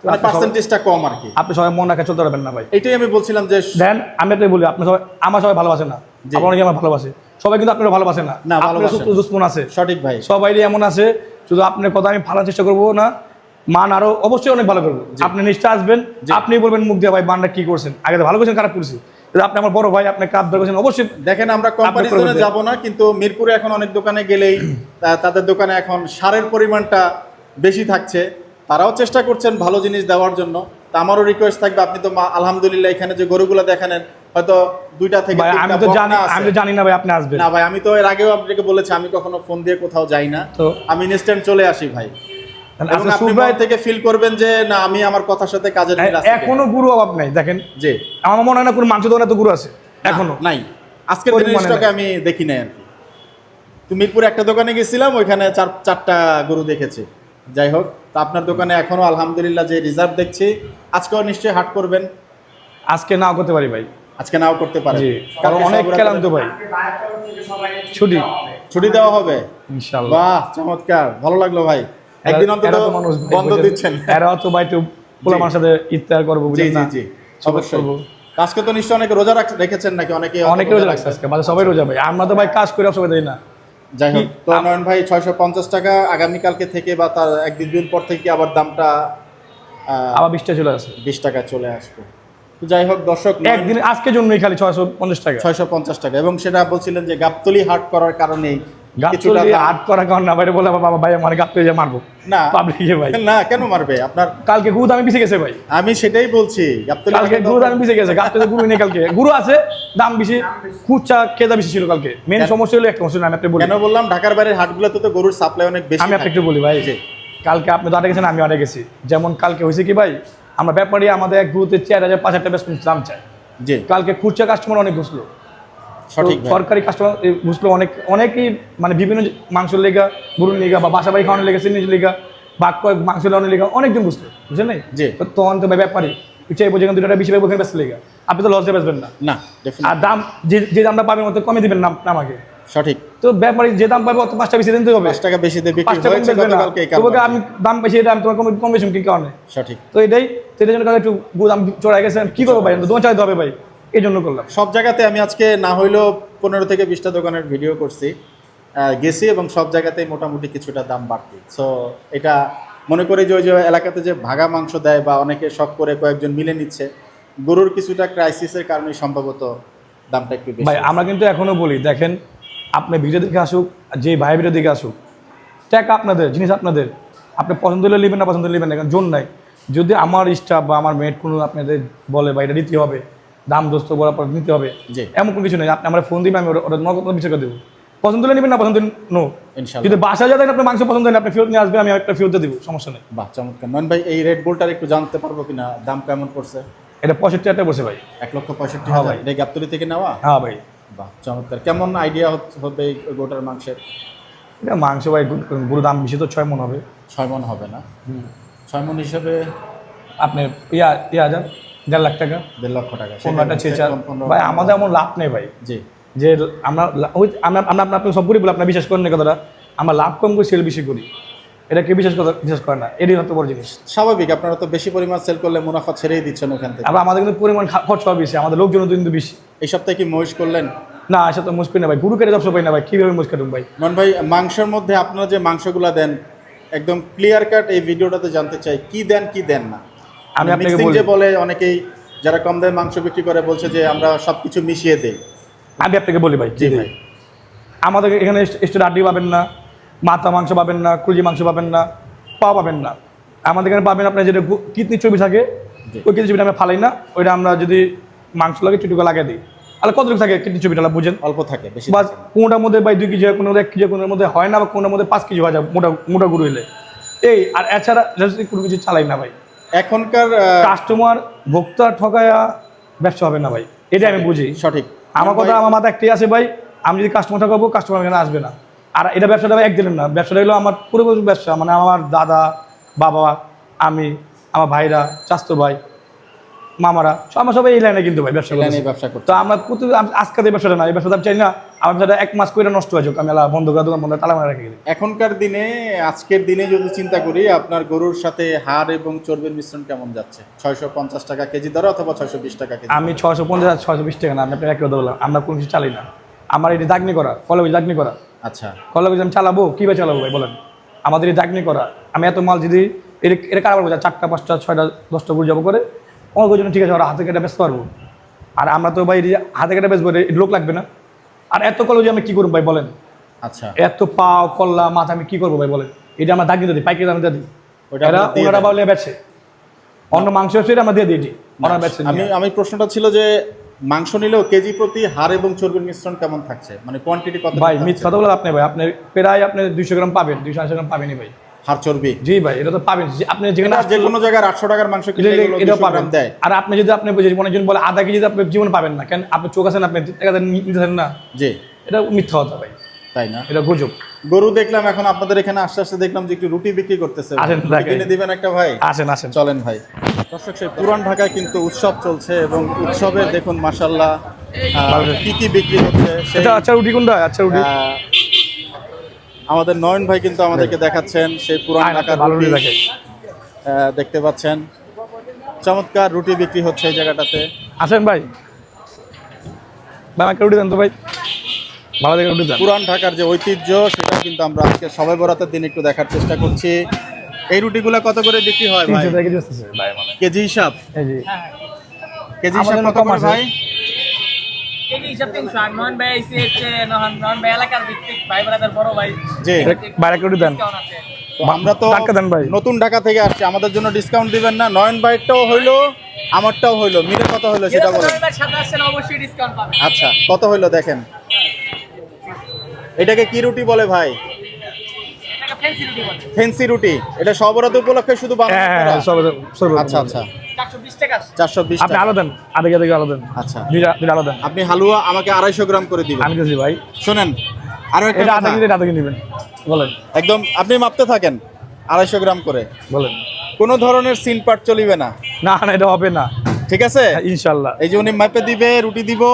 মানে আপনি সবাই- পার্সেন্টেজটা কম আর কি। আপনি সবাই মন রাখা চলতে পারবেন না ভাই। এটাই আমি বলছিলাম যে দেন আমি একটা বলি, আপনি সবাই, আমার সবাই ভালোবাসে না, জি। আপনার অনেকে আমার ভালোবাসে, সবাই কিন্তু আপনারা ভালোবাসে না, না, আপনার ভালোবাসে শুধু না। দুশ্মন আছে, সঠিক ভাই, সবাই এমন আছে। শুধু আপনার কথা আমি ফালার চেষ্টা করবো না, মান আরো অবশ্যই অনেক ভালো করবো। আপনি নিশ্চয় আসবেন, আপনি বলবেন মুখ দিয়ে ভাই মানটা কি করছেন, আগে তো ভালো করছেন, খারাপ করছি, আপনি আমার বড় ভাই, আপনি কাপ ধরেছেন, অবশ্যই দেখেন আমরা কম্পারিজনে করবেন। যাব না, কিন্তু মিরপুরে এখন অনেক দোকানে গেলেই তাদের দোকানে এখন সারের পরিমাণটা বেশি থাকছে, তারাও চেষ্টা করছেন ভালো জিনিস দেওয়ার জন্য। তা আমারও রিকোয়েস্ট থাকবে, আপনি তো আলহামদুলিল্লাহ এখানে যে গরুগুলো দেখানেন, হয়তো 2টা থেকে ভাই 3টা আমি তো জানি, বকনা আছে। আমি তো জানি না ভাই আপনি আসবেন। না ভাই, আমি তো এর আগেও আপনাকে বলেছি, আমি কখনো ফোন দিয়ে কোথাও যাই না, তো আমি ইনস্ট্যান্ট চলে আসি ভাই। এবং আচ্ছা, আপনি সুব্রায় মন থেকে ফিল করবেন যে না আমি আমার কথার সাথে কাজের মিল আছে এখনো গুরু অভাব নাই দেখেন, জি আমার মনে হয় না কোনো মাংস দোকানে তো গুরু আছে এখনো। নাই, আজকের পরিমাণে দিনের স্টকে নাই। আমি দেখি নাই আর কি। তো মিরপুর একটা দোকানে গেছিলাম, ওইখানে চারটা গরু দেখেছি। যাই হোক, তো আপনার দোকানে এখনো আলহামদুলিল্লাহ যে রিজার্ভ দেখছি, আজকেও নিশ্চয়ই হাট করবেন। আজকে নাও করতে পারি ভাই, আজকে নাও করতে পারেন, জি কালকে অনেক সব রাতে ক্লান্ত ভাই, ছুটি ছুটি দেওয়া হবে। ইনশাআল্লাহ। বাহ, চমৎকার, ভালো লাগলো ভাই। একদিন অন্তত এরা তো মানুষ ভাই, বন্ধ বুঝেন? দিচ্ছেন। এরা তো ভাই একটু পোলা মানুষের সাথে ইফতার করবো, জি বুঝলেন জি না? জি, সবাই অবশ্যই। করবো। আজকে তো নিশ্চয়ই অনেকে রোজা রেখেছেন নাকি? অনেকে রোজা রাখছে আজকে, বাজার সবাই রোজা ভাই, আমরা তো ভাই কাজ করে অসুবিধা দেই না। যাই হোক, কি- তো নয়ন ভাই 650 টাকা আগামীকালকে থেকে বা তার একদিন দুদিন পর থেকে আবার দামটা আবার 20টা চলে আসে 20 টাকা চলে আসবে। তো যাই হোক দর্শক, একদিন, আজকের জন্যই খালি 650 টাকা। 650 টাকা, এবং সেটা বলছিলেন যে গাবতলি হাট করার কারণেই কিছুটা গাবতলি দাম- আট করা কারণ না ভাই, বলে বাবা ভাই আমার গাবতলি যে মারবো না পাবলিকে ভাই। না, কেন মারবে আপনার? কালকে গুরু দামে পিছিয়ে গেছে ভাই, আমি সেটাই বলছি, গাবতলি কালকে হাটে তো- গুরু দামে পিছিয়ে গেছে, গাবতলি গুরু নেই কালকে, গুরু আছে দাম বেশি, খুচা খেদা বেশি ছিল কালকে। মেন সমস্যা হলো একটা সমস্যা, আমি আপনি বলি, কেন বললাম, ঢাকার বাইরের হাটগুলোতে তো গরুর সাপ্লাই অনেক বেশি আমি আপনি থাকে। একটু বলি ভাই, জি। কালকে আপনি তো আটে গেছেন, আমি আটে গেছি। যেমন কালকে হয়েছে কি ভাই, আমরা ব্যাপারী আমাদের এক গুরুতে 4,000-5,000 বেশ দাম চাই। জি, কালকে খুচরা কাস্টমার অনেক ঘুষলো, সঠিক তো ভাই। সরকারি কাস্টমার ঘুষলো অনেকেই, মানে বিভিন্ন মাংসের লেগা, গরুর লেগা, বা বাসা বাড়ি খাওয়ানোর লেগা, সিনির লেগা, বা মাংস নেওয়ানোর লেগা অনেকদিন বুঝলো, বুঝলেন নাই? জি। তো তখন তো ভাই ব্যাপারী চাইবো যেখানে 2 টাকা বেশি পাবো ওখানে বেচতে লেগা, আপনি তো লসে বেচবেন না। না, definitely, আর দাম যে দামটা পাবেন মতো কমে দিবেন না আমাকে। সঠিক। তো ব্যাপারী যে দাম পাবে অত 5 টাকা বেশি দিতে হবে, 5 টাকা বেশি দিয়ে 5 বিক্রি টাকা হয়েছে বেচবেন না, গতকালকে এই তোমাকে কারণে। আমি দাম বেশি, এটা আমি তোমার কম বেশি কি কারণে? সঠিক। তো এটাই, তো এটার জন্য কালকে একটু দাম চড়াই গেছে, কি করবো ভাই, দোকান চালাতে হবে ভাই, এই জন্য করলাম। সব জায়গাতে আমি আজকে না হইলেও 15 থেকে 20টা দোকানের ভিডিও করছি, গেছি, এবং সব জায়গাতেই মোটামুটি কিছুটা দাম বাড়তি। সো এটা মনে করি যে ওই যে এলাকাতে যে ভাগা মাংস দেয় বা অনেকে শখ করে কয়েকজন মিলে নিচ্ছে, গরুর কিছুটা ক্রাইসিসের কারণে সম্ভবত দামটা একটু বেশি। ভাই আমরা কিন্তু এখনো বলি, দেখেন আপনি ভিডিও দেখে আসুক, যে ভাই ভিডিও দেখে আসুক, টাকা আপনাদের, জিনিস আপনাদের, আপনি পছন্দ হলে নেবেন, না পছন্দ হলে নেবেন না, কারণ জোন নাই। যদি আমার স্টাফ বা আমার মেট কোনো আপনাদের বলে বা এটা নিতে হবে, দাম দোস্ত বলার পর নিতে হবে, জি। এমন কোনো কিছু নেই। আপনি আমার ফোন দিবেন, আমি ওটা নগদ বিচার করে দেবো, পছন্দ হলে নেবেন, না পছন্দ নো। ইনশাল্লাহ। যদি বাসা যাবেন আপনার মাংস পছন্দ হয় না, আপনি ফেরত নিয়ে আসবেন, আমি একটা ফেরত দিয়ে দেবো, সমস্যা নেই। বাহ, চমৎকার। নয়ন ভাই, এই রেড বুলটার একটু জানতে পারবো কিনা, দাম কেমন পড়ছে? এটা 65 বসে ভাই। 1,65,000 হ্যাঁ ভাই। এটা গাবতলী থেকে নেওয়া? হ্যাঁ ভাই, বাহ, চমৎকার। কেমন আইডিয়া হবে এই গোটার মাংসের? এটা মাংস ভাই গুরু দাম বেশি, তো 6 মণ হবে। 6 মণ হবে না? 6 মণ হিসেবে আপনার হাজার 1.5 লাখ টাকা, 1.5 লক্ষ টাকা। 15টা সেটা চেচার কম 15 ভাই, আমাদের এমন লাভ নেই ভাই, জি, যে আমরা ওই আমরা আপনি সব করি বলে আপনার বিশ্বাস করেন না কথাটা, আমরা লাভ কম করে সেল বেশি করি, এটা কেউ বিশ্বাস করে না, এটাই হচ্ছে বড় জিনিস। স্বাভাবিক। আপনারা তো বেশি পরিমাণ সেল করলে মুনাফা ছেড়েই দিচ্ছেন ওখান থেকে। আবার আমাদের কিন্তু পরিমাণ খরচা বেশি, আমাদের লোকজন কিন্তু বেশি। এই সপ্তাহে কি মহিষ করলেন? না আসলে তো মুশকিল না ভাই, গুরু কেটে ব্যবসা পাই না ভাই, কীভাবে মুশকিল ভাই? নন ভাই, মাংসের মধ্যে আপনারা যে মাংসগুলো দেন একদম ক্লিয়ার কাট এই ভিডিওটাতে জানতে চাই, কি দেন কি দেন না। আমি আপনাকে Mixing বলি, যে বলে অনেকেই যারা কম দামে মাংস বিক্রি করে বলছে যে আমরা সবকিছু মিশিয়ে দেই। আমি আপনাকে বলি ভাই, জি ভাই। আমাদের এখানে স্টেট আড্ডি পাবেন না, মাথা মাংস পাবেন না, কুলজি মাংস পাবেন না, পা পাবেন না। আমাদের এখানে পাবেন আপনার যেটা কিডনি চর্বি থাকে, জি। ওই কিডনি চর্বিটা আমরা ফালাই না, ওইটা আমরা যদি মাংস লাগে চুটুকা লাগিয়ে দিই। আর কতটুকু থাকে কিডনি চর্বিটা বুঝেন? অল্প থাকে, বেশি বা থাকে না। কোনোটার মধ্যে ভাই 2 কেজি হয়, কোনো 1 কেজি, কোনোর মধ্যে হয় না, বা কোনোর মধ্যে 5 কেজি হয়ে যায় মোটা মোটা গুঁড়ো হলে। এই আর এছাড়া কোনো কিছু চালাই না ভাই। এখনকার কাস্টমার ভোক্তা ঠকায়া ব্যবসা হবে না ভাই, এটাই আমি বুঝি। সঠিক। আমার কথা, আমার মাথা একটাই আছে ভাই, আমি যদি কাস্টমার ঠকাবো, কাস্টমার এখানে আসবে না। আর এটা ব্যবসাটা একদিনের না, ব্যবসাটা হলো আমার পুরোপুরি ব্যবসা, মানে আমার দাদা, বাবা, আমি, আমার ভাইরা, চাচতো ভাই, মামারা, আমরা সবাই এই লাইনে কিন্তু ভাই ব্যবসা এই লাইনে করি। ব্যবসা করতে তো আমরা আজকে এই ব্যবসাটা না, এই ব্যবসাটা আমি চাই না, আমার ব্যবসাটা 1 মাস করে নষ্ট হয়ে যাক, আমি বন্ধ করে দোকান বন্ধ তালা মারা রেখে দিই। এখনকার দিনে, আজকের দিনে যদি চিন্তা করি, আপনার গরুর সাথে হাড় এবং চর্বির মিশ্রণ কেমন যাচ্ছে? 650 টাকা কেজি দরে অথবা 620 টাকা কেজি? আমি 650 আর 620 টাকা না, আমি আপনার এক কথা বললাম, আমরা কোনো কিছু চালাই না। আমার এটি দাগনি করা, কলবি দাগনি করা, আচ্ছা, কলবি আমি চালাবো, কীভাবে চালাবো ভাই বলেন? আমাদের এই দাগনি করা, আমি এত মাল যদি এটা কারবার বোঝা 4টা 5টা 6টা 10টা গুড় যাবো করে অনেক জন্য, ঠিক আছে ওরা হাতে কেটে বেচতে পারবো। আর আমরা তো ভাই হাতে কেটে বেচবো, লোক লাগবে না। আর এত কলবি আমি কী করবো ভাই বলেন? আচ্ছা। এত পাও কল্লা মাথা আমি কী করবো ভাই বলেন? এটা আমরা দাগনি দিই, পাইকারি দামে দিই, ওটা এরা আপনারা দিয়ে ওনারা দেন। বলে বেচে, অন্য মাংস সেটা আমরা দিয়ে দিই, এটি ওনারা বেচে। আমি প্রশ্নটা ছিল যে মাংস নিলেও কেজি প্রতি হাড় এবং চর্বির মিশ্রণ কেমন থাকছে, মানে কোয়ান্টিটি কত? ভাই মিথ কথা বলে আপনি ভাই, আপনি প্রায় আপনি 200 গ্রাম পাবেন, 280 গ্রাম পাবেনই ভাই। হাড় চর্বি। জি ভাই, এটা তো পাবেন আপনি যেখানে এটা যে কোনো জায়গায় 800 টাকার মাংস কিনলে এগুলো এটা 200 পাবেন গ্রাম দেয়। আর আপনি যদি আপনি অনেকজন বলে আধা কেজি আপনি জীবন পাবেন না, কেন আপনি চোখ আছেন, আপনি টাকা নিতেছেন না, জি, এটা মিথ্যা কথা ভাই, তাই না? এটা গুজব। গরু দেখলাম, এখন আপনাদের এখানে আস্তে আস্তে দেখলাম যে একটু রুটি বিক্রি করতেছে। আসেন, রুটি দেখেন। কিনে দিবেন একটা ভাই? আসেন আসেন। চলেন ভাই। দর্শক, সেই পুরান ঢাকায় কিন্তু উৎসব চলছে এবং উৎসবে দেখুন মাশাআল্লাহ কি কি বিক্রি হচ্ছে। সেই এটা আচ্ছা রুটি কোনটা? আচ্ছা রুটি আমাদের নয়ন ভাই কিন্তু আমাদেরকে দেখাচ্ছেন সেই পুরান ঢাকার ভালো রুটি রুটি। দেখে দেখতে পাচ্ছেন চমৎকার রুটি বিক্রি হচ্ছে এই জায়গাটাতে। আসেন ভাই, ভাই একটা রুটি দেন তো ভাই, ভালো দেখে রুটি দেন। পুরান ঢাকার যে ঐতিহ্য সেটা কিন্তু আমরা আজকে সবাই বরাতের দিন একটু দেখার চেষ্টা করছি। এই রুটিগুলো কত করে বিক্রি হয় ভাই? 300 টাকা কেজি আসতেছে ভাই, মানে কেজি হিসাব? এই জি কেজি হিসাব আমাদের কত কম করে আছে। ভাই? কেজি হিসাব 300 আর নন ভাই আইছে হচ্ছে নন ভাই এলাকার ভিত্তিক ভাই ব্রাদার বড় ভাই জি। বাইরে একটা রুটি দেন। ডিসকাউন্ট আছে। তো আমরা তো টাটকা দেন ভাই। নতুন ঢাকা থেকে আসছি, আমাদের জন্য ডিসকাউন্ট দিবেন না? নয়ন বাইটটাও হইলো, আমারটাও হইলো, মিলে কত হইলো সেটা বলেন। রবিবার সাথে আসছেন অবশ্যই ডিসকাউন্ট পাবেন। আচ্ছা, কত হইলো দেখেন। এটাকে কি রুটি বলে ভাই? এটাকে ফ্যান্সি রুটি বলে। ফেন্সি রুটি। এটা সবরাত উপলক্ষে শুধু বানানো হ্যাঁ করা? হ্যাঁ, সব সব আচ্ছা আচ্ছা, 420 টাকা। 420 আপনি টাকা। আলো দেন, আধা কেজি আলো দেন। আচ্ছা, দুইটা আলো দেন। আপনি হালুয়া আমাকে 250 গ্রাম করে দিবেন। আমি দিয়েছি ভাই, শোনেন, আরো একটা এটা আধা কথা, কেজি আধা কেজি নেবেন। বলেন একদম আপনি মাপতে থাকেন 250 গ্রাম করে। বলেন। কোনো ধরনের সিন পার্ট চলিবে না, না না, এটা হবে না ঠিক আছে? ইনশাল্লাহ। এই যে উনি মাপে দিবে, রুটি দিব,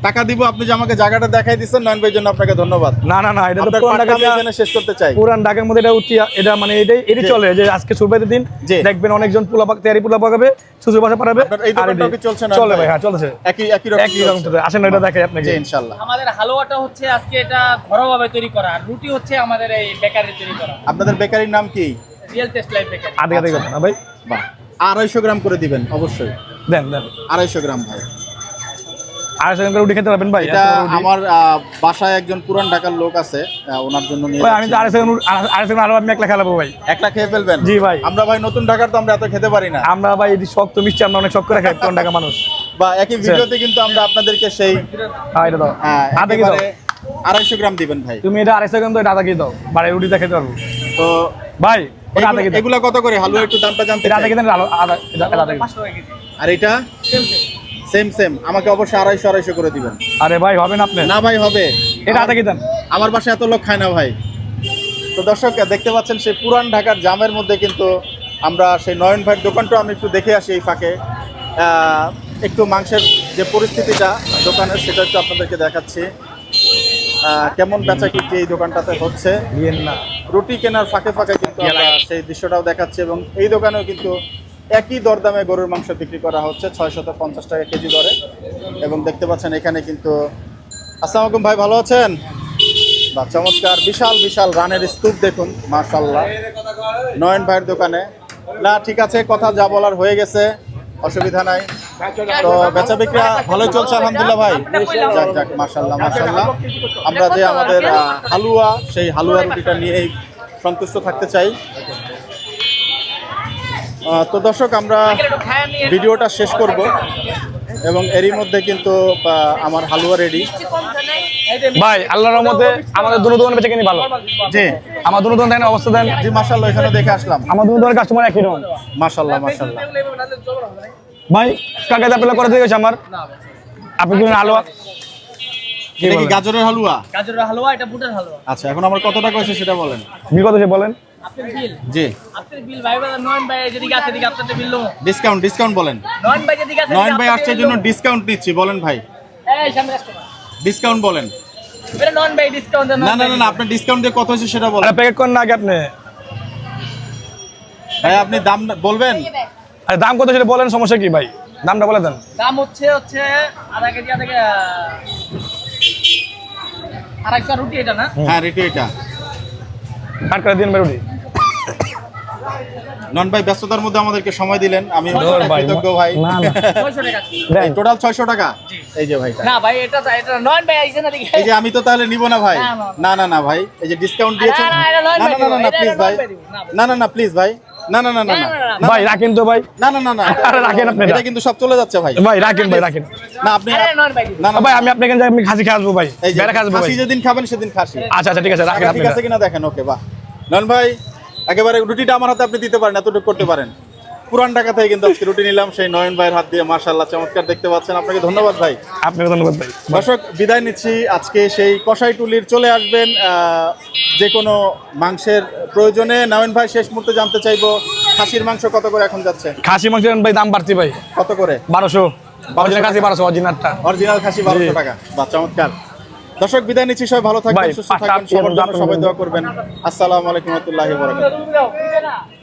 টাকা দিব। আপনি যে আমাকে জায়গাটা দেখাই দিচ্ছেন নয়ন ভাইয়ের জন্য আপনাকে ধন্যবাদ। না না না, এটা তো আপনার পুরান পাঠটা ঢাকা আমি এখানে শেষ করতে চাই। পুরান ঢাকার মধ্যে এটা এটা মানে এটাই জি। চলে যে আজকে সুরবাইতের দিন জি। দেখবেন অনেকজন পোলা তৈরি পোলা পাকাবে, শ্বশুর বাসা পাঠাবে। আপনার এই দোকানটাও কি চলছে না? চলে ভাই, হ্যাঁ চলছে। একই রকম একই রকম চলছে। আসেন এটা দেখাই আপনাকে। জি ইনশাআল্লাহ। আমাদের হালুয়াটা হচ্ছে আজকে এটা ঘরোয়াভাবে তৈরি করা, আর রুটি হচ্ছে আমাদের এই বেকারি তৈরি করা, আপনাদের বেকারির নাম কি? Real test life bakery. আধা আধা কথা না ভাই, বাহ, 250 গ্রাম করে দিবেন অবশ্যই। দেন দেন। 250 গ্রাম ভাই। 250 গ্রাম রুটি খেতে পারবেন ভাই? এটা এত বড় রুটি। আমার বাসায় একজন পুরান ঢাকার লোক আছে, ওনার জন্য নিয়ে ভাই আমি তো যাচ্ছি। 250 গ্রাম আরো আমি একলা খেলাবো ভাই। একলা খেয়ে ফেলবেন? জি ভাই। আমরা ভাই নতুন ঢাকার তো আমরা এত খেতে পারি না। আমরা ভাই এটি শক্ত মিষ্টি, আমরা অনেক শক্ত করে খাই পুরান ঢাকা মানুষ। বা একই ভিডিওতে কিন্তু আমরা আপনাদেরকে সেই হ্যাঁ এটা দাও, আধা কেজি দাও। একেবারে 250 গ্রাম দিবেন ভাই। তুমি এটা 250 গ্রাম তো এটা আধা কেজি দাও, বাড়ি রুটিটা খেতে পারবো তো ভাই। ওটা আধা কেজি। এগুলা কত করে? হালুয়া একটু দামটা জানতে এটা আধা চাই। কেজি না, আধা এটা আধা কেজি। 500 টাকা কেজি। আর এটা সেম আমাকে অবশ্যই 250 করে দিবেন। আরে ভাই হবে না আপনি? না ভাই হবে। এটা আধা কেজি দেন। আমার বাসায় এত লোক খায় না ভাই। তো দর্শক দেখতে পাচ্ছেন সেই পুরান ঢাকার জামের মধ্যে কিন্তু আমরা সেই নয়ন ভাইয়ের দোকানটা আমি একটু দেখে আসি এই ফাঁকে। একটু মাংসের যে পরিস্থিতিটা দোকানের সেটা একটু আপনাদেরকে দেখাচ্ছি। কেমন বেচা কিনতে এই দোকানটাতে হচ্ছে। দিয়েন না। রুটি কেনার ফাঁকে ফাঁকে কিন্তু আমরা সেই দৃশ্যটাও দেখাচ্ছি এবং এই দোকানেও কিন্তু একই দরদামে গরুর মাংস বিক্রি করা হচ্ছে 650 টাকা কেজি দরে। এবং দেখতে পাচ্ছেন এখানে কিন্তু, আসসালামু আলাইকুম ভাই, ভালো আছেন? বা চমৎকার বিশাল বিশাল রানের স্তূপ দেখুন মাশাআল্লাহ নয়ন ভাইয়ের দোকানে। না ঠিক আছে, কথা যা বলার হয়ে গেছে, অসুবিধা নাই। তো বেচা বিক্রি ভালোই চলছে আলহামদুলিল্লাহ ভাই। যাক যাক মাশাআল্লাহ মাশাআল্লাহ। আমরা যে আমাদের হালুয়া, সেই হালুয়া রুটিটা নিয়েই সন্তুষ্ট থাকতে চাই। তো দর্শক আমরা ভিডিওটা শেষ করব এবং এরই মধ্যে কিন্তু আমার হালুয়া রেডি। ভাই আল্লাহর রহমতে আমাদের দুটো দোকান বেচে কিনি ভালো। জি, আমার দুটো দোকান দেখেন অবস্থা দেন। জি মাশাআল্লাহ, এখানে দেখে আসলাম। আমার দুটো দোকানের কাস্টমার একই রকম। মাশাআল্লাহ মাশাআল্লাহ। ভাই কাকে আপেলা করে দিয়ে গেছে আমার। আপনি কি হালুয়া? এটা কি গাজরের হালুয়া? গাজরের হালুয়া, এটা বুটের হালুয়া। আচ্ছা, এখন আমার কত টাকা হয়েছে সেটা বলেন। বিল কত সে বলেন? আপনার বিল, জি, আপনার বিল ভাই ব্রাদার নয়ন ভাই যেদিকে আছে এদিকে আপনাদের বিল দেবো। ডিসকাউন্ট বলেন। নয়ন ভাই যেদিকে আছে নয়ন ভাই আসছে জন্য ডিসকাউন্ট দিচ্ছি, বলেন ভাই। এই সামনে কাস্টমার, ডিসকাউন্ট বলেন। এটা নয়ন ভাই ডিসকাউন্ট দেন। না না না, আপনি ডিসকাউন্ট দিয়ে কত হয়েছে সেটা বলেন। আরে প্যাকেট করেন না আগে আপনি। ভাই আপনি দাম বলবেন। আরে দাম কত সেটা বলেন, সমস্যা কি ভাই? দামটা বলে দেন। দাম হচ্ছে আধা কেজি 250 রুটি এটা না? হ্যাঁ রেডি এটা। কাট করে দিন ভাই রুটি। নন ভাই ব্যস্ততার মধ্যে আমাদেরকে সময় দিলেন, আমি ভাই, কৃতজ্ঞ ভাই। না না 600 টাকা। দেন। টোটাল 600 টাকা। এই যে ভাইটা। না ভাই এটা নয়ন ভাই আইছে না দিকে। এই যে আমি তো তাহলে নিব না ভাই। না, না না না ভাই, এই যে ডিসকাউন্ট দিয়েছেন। না, এটা নয়ন না ভাই না না দিব, না এটা প্লিজ নয়ন ভাই। ভাই দিব, না ভাই। না না না প্লিজ ভাই। না না না না না না, ভাই রাখেন তো ভাই। না না না না, আরে রাখেন আপনি। এটা কিন্তু সব চলে যাচ্ছে ভাই। ভাই রাখেন ভাই রাখেন। না আপনি আরে নয়ন ভাই দিব। না না ভাই আমি আপনাকে আমি খাসি খেয়ে আসবো ভাই। এই যে বেড়া খাসবো ভাই। খাসি যেদিন খাবেন সেদিন খাসি। আচ্ছা আচ্ছা ঠিক আছে রাখেন আপনি। ঠিক আছে কিনা দেখেন। ওকে বাহ, নয়ন ভাই একেবারে রুটিটা আমার হাতে আপনি দিতে পারেন, এতটুকু করতে পারেন। পুরান ঢাকা থেকে কিন্তু আজকে রুটি নিলাম সেই নয়ন ভাইয়ের হাত দিয়ে, মাশাআল্লাহ চমৎকার দেখতে পাচ্ছেন। আপনাকে ধন্যবাদ ভাই। আপনাকে ধন্যবাদ ভাই। দর্শক বিদায় নিচ্ছি। আজকে সেই কষাইটুলির চলে আসবেন যে কোনো মাংসের প্রয়োজনে। নয়ন ভাই শেষ মুহূর্তে জানতে চাইবো খাসির মাংস কত করে এখন যাচ্ছে? খাসি মাংস ভাই দাম বাড়ছে ভাই, কত করে? 1200। অরিজিনাল খাসি 1200, অরিজিনালটা। অরিজিনাল খাসি 1200 টাকা। বাহ চমৎকার। দর্শক বিদায় নিচ্ছি, সবাই ভালো থাকবেন, ভাই, সুস্থ থাকবেন, সবার জন্য সবাই দোয়া করবেন। আসসালামু আলাইকুম ওয়া রাহমাতুল্লাহি ওয়া বারাকাতুহু।